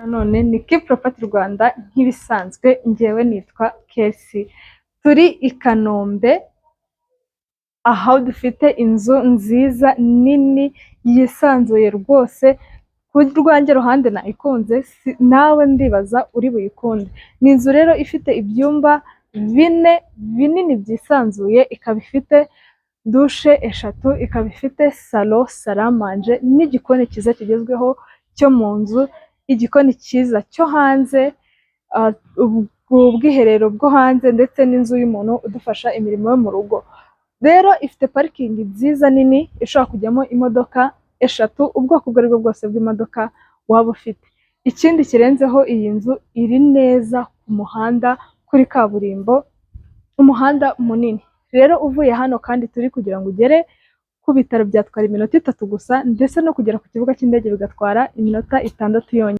Nanone ni Key Property Rwanda nk'ibisanzwe njyewe nitwa Kesi, turi i Kanombe aho dufite inzu nziza nini yisanzuye rwose, ku rwanjye ruhande nayikunze, nawe ndibaza uri buyikunde. Ni inzu rero ifite ibyumba bine binini byisanzuye, ikaba ifite dushe eshatu, ikaba ifite salo, saramanje n'igikoni cyiza kigezweho cyo mu nzu, igikoni cyiza cyo hanze, ubwiherero bwo hanze ndetse n'inzu y'umuntu udufasha imirimo yo mu rugo. Rero ifite parikingi nziza nini ishobora kujyamo imodoka eshatu, ubwoko ubwo aribwo bwose bw'imodoka waba ufite. Ikindi kirenzeho, iyi nzu iri neza ku muhanda, kuri kaburimbo, umuhanda munini. Rero uvuye hano kandi turi kugira ngo ugere ku bitaro byatwara iminota 3 gusa, ndetse no kugera ku kibuga cy'indege bigatwara iminota 6 yonyine.